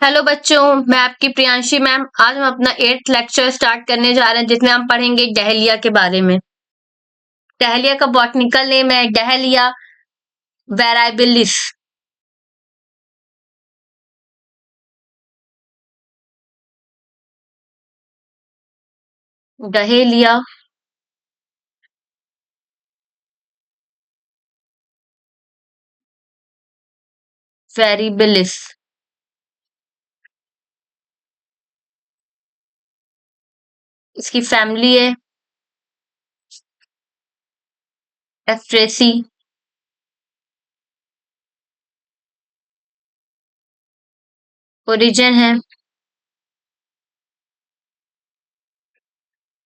Hello बच्चों, मैं आपकी प्रियांशी मैम। आज हम अपना 8th लेक्चर स्टार्ट करने जा रहे हैं जिसमें हम पढ़ेंगे डहेलिया के बारे में। डहेलिया का बॉटनिकल नेम है डहेलिया वेराइबिलिस। डहेलिया वेरिबिलिस। इसकी फैमिली है एफ्रेसी। ओरिजिन है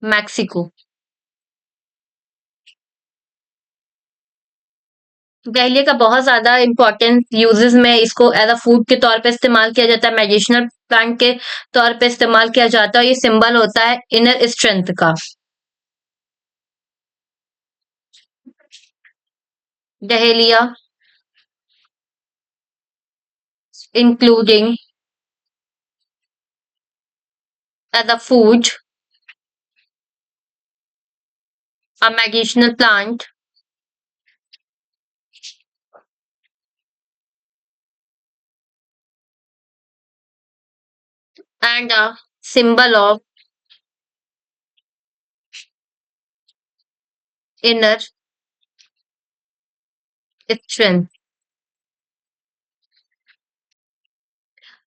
मैक्सिको। डहेलिया का बहुत ज्यादा इंपॉर्टेंट यूजेस में इसको एज अ फूड के तौर पे इस्तेमाल किया जाता है, मेडिसिनल प्लांट के तौर पे इस्तेमाल किया जाता है और ये सिंबल होता है इनर स्ट्रेंथ का। Dahlia including as a food, a medicinal plant, and a symbol of inner strength।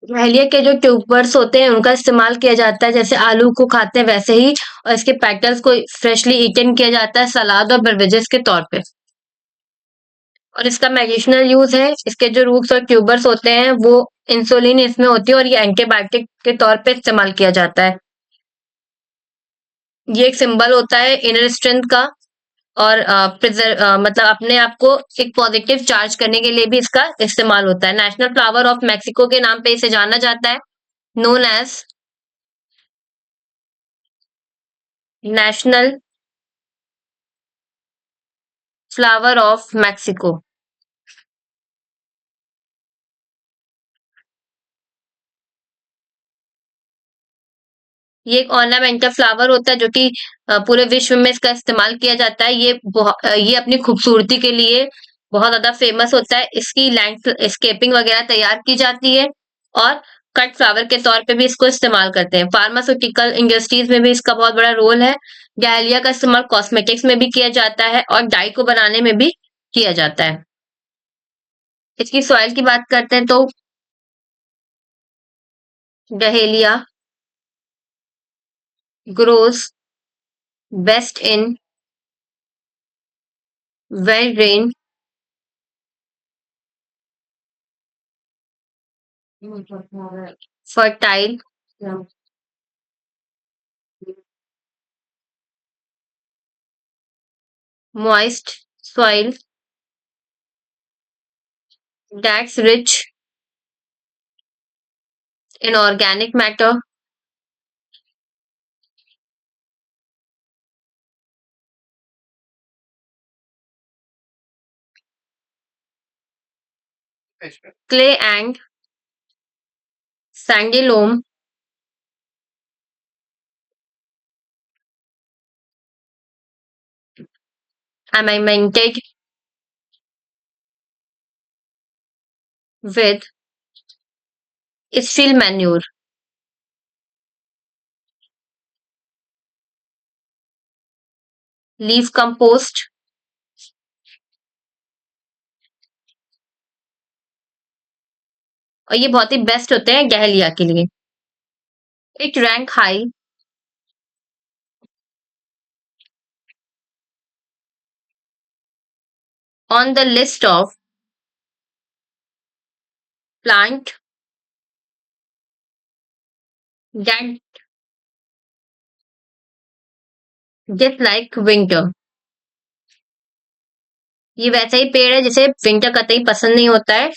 Dahlia के जो ट्यूबर्स होते हैं उनका इस्तेमाल किया जाता है, जैसे आलू को खाते हैं वैसे ही, और इसके पेटल्स को फ्रेशली ईटन किया जाता है सलाद और बेवरेजेस के तौर पे। और इसका मेडिसिनल यूज है। इसके जो रूट्स और ट्यूबर्स होते हैं वो इंसुलिन इसमें होती है और ये एंटीबायोटिक के तौर पे इस्तेमाल किया जाता है। ये एक सिंबल होता है इनर स्ट्रेंथ का, और मतलब अपने आप को एक पॉजिटिव चार्ज करने के लिए भी इसका इस्तेमाल होता है। नेशनल फ्लावर ऑफ मैक्सिको के नाम पे इसे जाना जाता है, known as national flower of Mexico. ये एक ऑर्नामेंटल फ्लावर होता है जो कि पूरे विश्व में इसका इस्तेमाल किया जाता है। ये अपनी खूबसूरती के लिए बहुत ज्यादा फेमस होता है। इसकी लैंडस्केपिंग वगैरह तैयार की जाती है और कट फ्लावर के तौर पे भी इसको इस्तेमाल करते हैं। फार्मास्यूटिकल इंडस्ट्रीज में भी इसका बहुत बड़ा रोल है। डहेलिया का इस्तेमाल कॉस्मेटिक्स में भी किया जाता है और डाई को बनाने में भी किया जाता है। इसकी सॉइल की बात करते हैं तो dahlia grows best in well drain, fertile, moist soil that's rich in organic matter, clay and sandy loam, amended with steel manure, leaf compost, और ये बहुत ही बेस्ट होते हैं डहेलिया के लिए। It rank high on the list of plant that dislike winter। ये वैसा ही पेड़ है जिसे विंटर कतई पसंद नहीं होता है।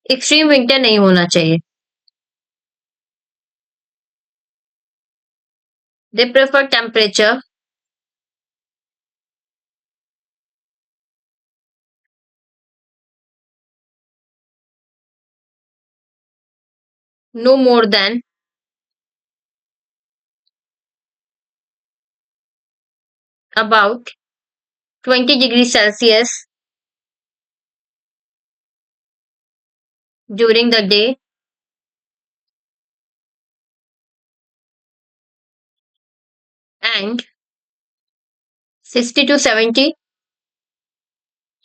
एक्सट्रीम विंटर नहीं होना चाहिए। They prefer temperature no more than about 20 degrees Celsius during the day and 60 to 70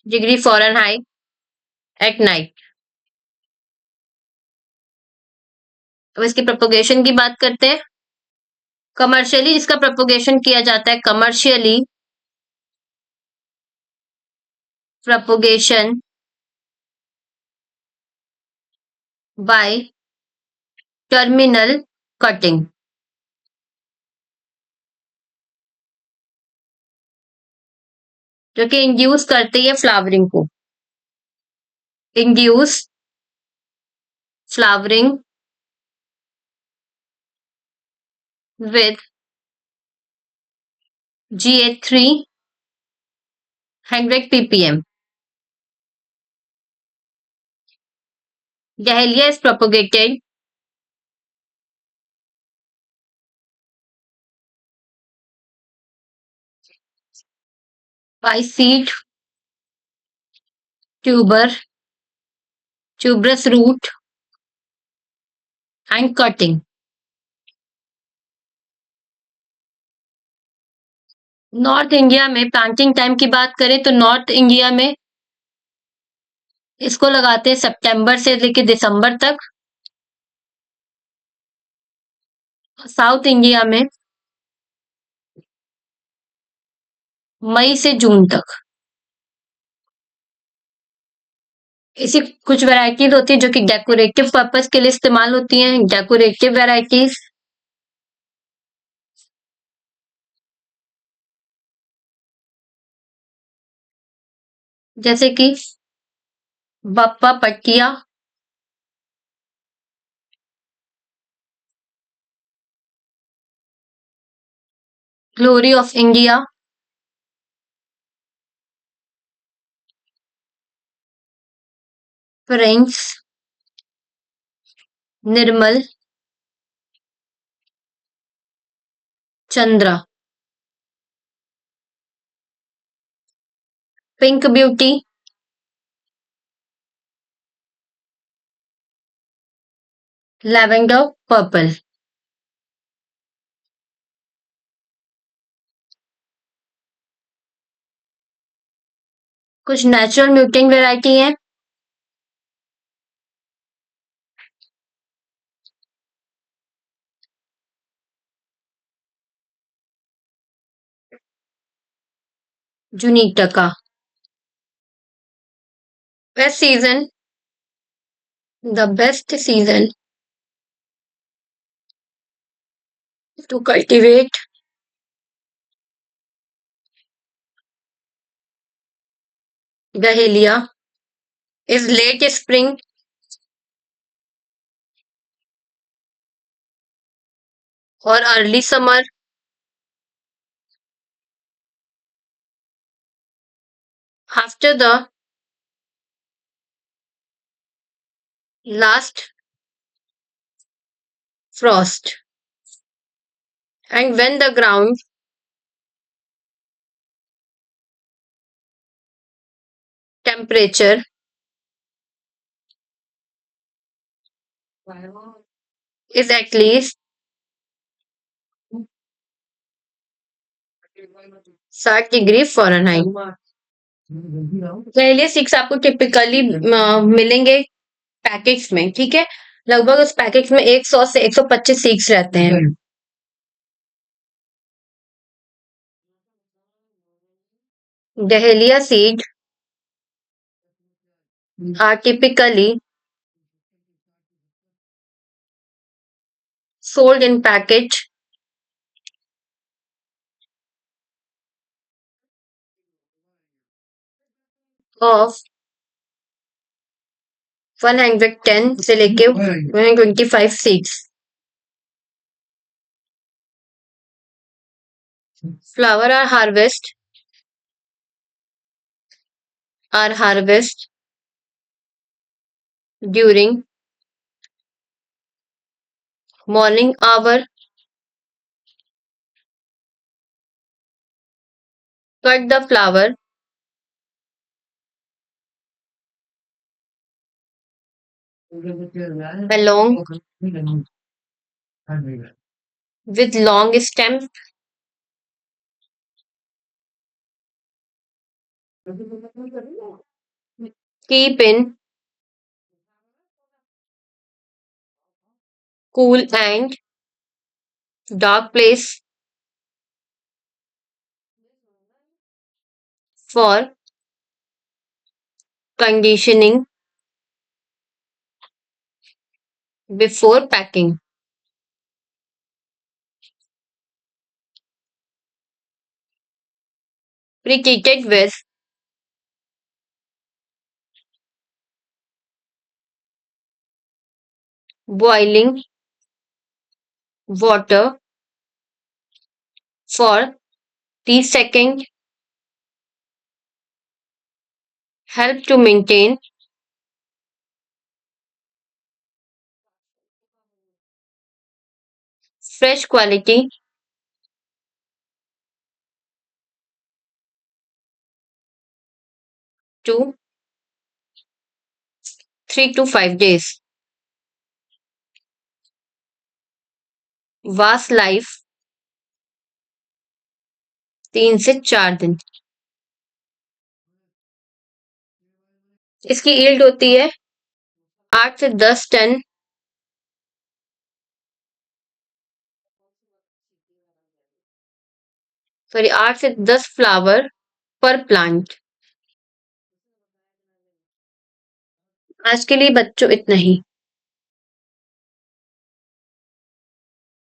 degree Fahrenheit at night. अब इसकी प्रोपोगेशन की बात करते हैं। कमर्शियली जिसका प्रोपोगेशन किया जाता है, commercially propagation by terminal cutting, जो कि इंड्यूस करती है फ्लावरिंग को। Induce flowering with GA3 100 ppm. Dahlia is propagated by seed, tuber, tuberous root and cutting. North India में प्लांटिंग टाइम की बात करें तो नॉर्थ इंडिया में इसको लगाते हैं सितंबर से लेकर दिसंबर तक। साउथ इंडिया में मई से जून तक। ऐसी कुछ वैरायटीज होती है जो कि डेकोरेटिव पर्पस के लिए इस्तेमाल होती हैं, डेकोरेटिव वैरायटीज, जैसे कि बप्पा पट्टिया, glory of India, prince, Nirmal, Chandra, pink beauty, lavender, purple. कुछ नेचुरल म्यूटिंग वैरायटी है, जुनीटका। Best season, the best season to cultivate dahlia is late spring और early summer after the last frost and when the ground temperature is at least 60 degree Fahrenheit. पहले 6 आपको typically मिलेंगे packets में, ठीक है। लगभग उस पैकेट में 100 से 125 सीड्स रहते हैं। Dahlia seed are typically sold in package of 110 से लेके 125 seeds. Flower are harvest during morning hour, cut the flower along with long stem, keep in cool and dark place for conditioning before packing. Preheated with boiling water for 30 seconds, help to maintain fresh quality. 2 3 to 5 days. Vast life 3 से 4 दिन। इसकी yield होती है 8 से 10 ton, sorry 8 से 10 flower पर plant. आज के लिए बच्चों इतना ही।